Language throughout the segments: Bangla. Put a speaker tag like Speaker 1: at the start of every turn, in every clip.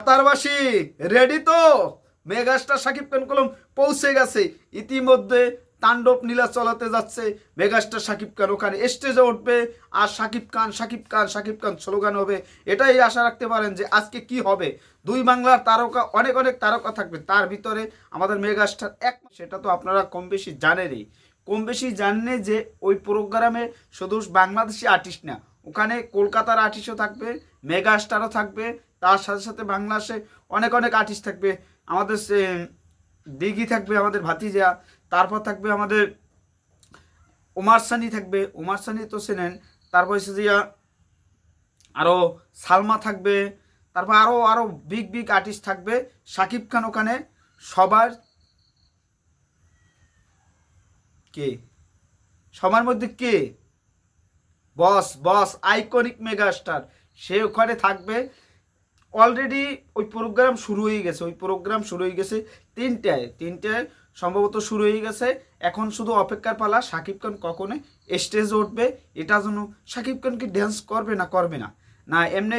Speaker 1: কাতারবাসী রেডি তো? মেগাস্টার শাকিব খান কলম পৌঁছে গেছে ইতিমধ্যে। তাণ্ডব নীলা চলাতে যাচ্ছে। মেগাস্টার শাকিব খান ওখানে স্টেজে উঠবে আর শাকিব খান শাকিব খান শাকিব খান স্লোগান হবে। এটাই আশা রাখতে পারেন যে আজকে কি হবে। দুই বাংলার তারকা, অনেক অনেক তারকা থাকবে, তার ভিতরে আমাদের মেগাস্টার এক। সেটা তো আপনারা কম বেশি জানেনই, কম বেশি জানেন যে ওই প্রোগ্রামে শুধু বাংলাদেশি আর্টিস্ট না, ওখানে কলকাতার আর্টিস্টও থাকবে, মেগা স্টারও থাকবে, তার সাথে সাথে বাংলাদেশে অনেক অনেক আর্টিস্ট থাকবে। আমাদের দিঘি থাকবে, আমাদের ভাতিজা, তারপর থাকবে আমাদের ওমার সানি থাকবে, ওমার সানি তো চেনেন। তারপর হচ্ছে যে আরও সালমা থাকবে, তারপর আরও আরও বিগ বিগ আর্টিস্ট থাকবে। শাকিব খান ওখানে সবার কে, সবার মধ্যে কে বস, বস আইকনিক মেগাস্টার, সে ওখানে থাকবে। অলরেডি ওই প্রোগ্রাম শুরু হয়ে গেছে, ওই প্রোগ্রাম শুরু হয়ে গেছে তিনটায় সম্ভবত শুরু হয়ে গেছে। এখন শুধু অপেক্ষার পালা শাকিব খান কখনো স্টেজে উঠবে। এটা জন্য শাকিব খান কি ড্যান্স করবে না করবে না, না এমনি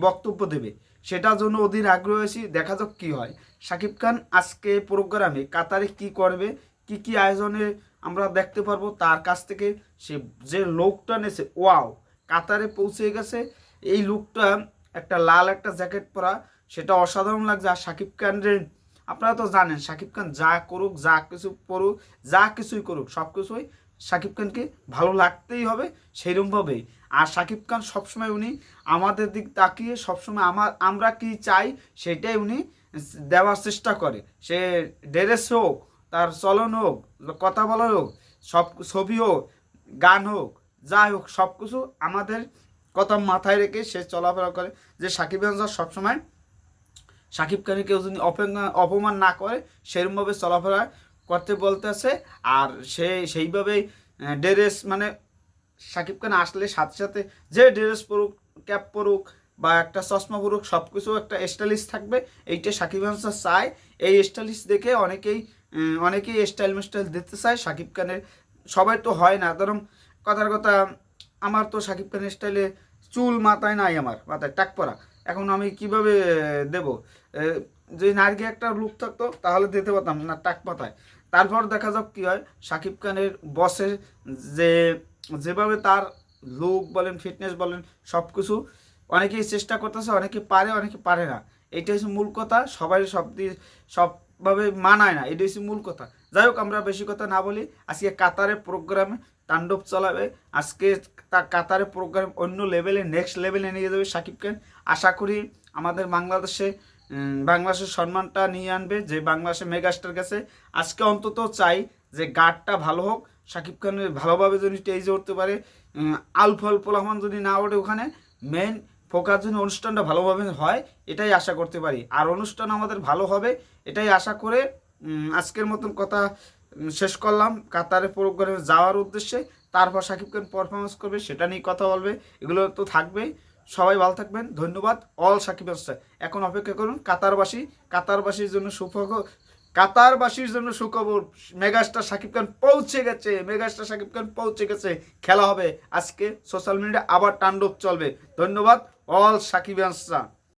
Speaker 1: বক্তব্য দেবে, সেটার জন্য অধীর আগ্রহ আছি। দেখা যাক কী হয়। শাকিব খান আজকে প্রোগ্রামে কাতারে কি করবে, কি কি আয়োজনে আমরা দেখতে পারবো তার কাছ থেকে। সে যে লোকটা নেছে, ওয়াও, কাতারে পৌঁছে গেছে। এই লুকটা, একটা লাল একটা জ্যাকেট পরা, সেটা অসাধারণ লাগছে। আর শাকিব খানের, আপনারা তো জানেন শাকিব খান যা করুক, যা কিছু পড়ুক, যা কিছুই করুক, সব কিছুই শাকিব খানকে ভালো লাগতেই হবে সেইরকমভাবেই। আর শাকিব খান সবসময় উনি আমাদের দিক তাকিয়ে সবসময় আমরা কি চাই সেটাই উনি দেওয়ার চেষ্টা করে। সে ড্রেস হোক, তার চলন হোক, কথা বলা হোক, সব ছবি হোক, গান হোক, যাই হোক, সব কিছু আমাদের কথা মাথায় রেখে সে চলাফেরা করে। যে সাকিব খান সবসময় সাকিব খানকে কেউ যদি অপমান না করে সেরকমভাবে চলাফেরা করতে বলতেছে। আর সে সেইভাবেই ড্রেস, মানে সাকিব খান আসলে সাথে সাথে যে ড্রেস পরুক, ক্যাপ পরুক বা একটা চশমা পরুক, সব কিছু একটা স্টাইলিশ থাকবে। এইটা সাকিব খান চায়। এই স্টাইলিশ দেখে অনেকেই স্টাইল মিস্টাইল দিতে চায় সাকিব খানের। সবাই তো হয় না, ধরুন কথার কথা, আমার তো সাকিব খানের স্টাইলে চুল মাথায় নাই, আমার মাথায় টাক পরা, এখন আমি কিভাবে দেব? যদি নারী একটা লুক থাকতো তাহলে দিতে পারতাম না টাক মাথায়। তারপর দেখা যাক কী হয়। সাকিব খানের বসের যে যেভাবে তার লুক বলেন, ফিটনেস বলেন, সব কিছু অনেকেই চেষ্টা করতেছে, অনেকে পারে, অনেকে পারে না। এইটা হচ্ছে মূল কথা। সবাই সবভাবে মানায় না, এটা হচ্ছে মূল কথা। যাই হোক, আমরা বেশি কথা না বলি। আজকে কাতারে প্রোগ্রামে তাণ্ডব চালাবে। আজকে কাতারে প্রোগ্রাম অন্য লেভেলে, নেক্সট লেভেলে নিয়ে যাবে সাকিব খান। আশা করি আমাদের বাংলাদেশের সম্মানটা নিয়ে আনবে, যে বাংলাদেশের মেগাস্টার গেছে। আজকে অন্তত চাই যে গার্ডটা ভালো হোক, সাকিব খানের ভালোভাবে যদি স্টেজে উঠতে পারে, আলফল পোলামান যদি না ওঠে ওখানে, মেন ফোকাস যদি অনুষ্ঠানটা ভালোভাবে হয়, এটাই আশা করতে পারি। আর অনুষ্ঠান আমাদের ভালো হবে এটাই আশা করে আজকের মতন কথা শেষ করলাম। কাতারে প্রোগ্রামে যাওয়ার উদ্দেশ্যে, তারপর সাকিব খান পারফরমেন্স করবে, সেটা নিয়ে কথা বলবে, এগুলো তো থাকবেই। সবাই ভালো থাকবেন, ধন্যবাদ। অল সাকিব খান। এখন অপেক্ষা করুন কাতারবাসীর জন্য কাতারবাসীর জন্য সুখবর। মেগাস্টার সাকিব খান পৌঁছে গেছে, মেগাস্টার সাকিব খান পৌঁছে গেছে। খেলা হবে আজকে, সোশ্যাল মিডিয়া আবার তাণ্ডব চলবে। ধন্যবাদ। অল সাকিব খান।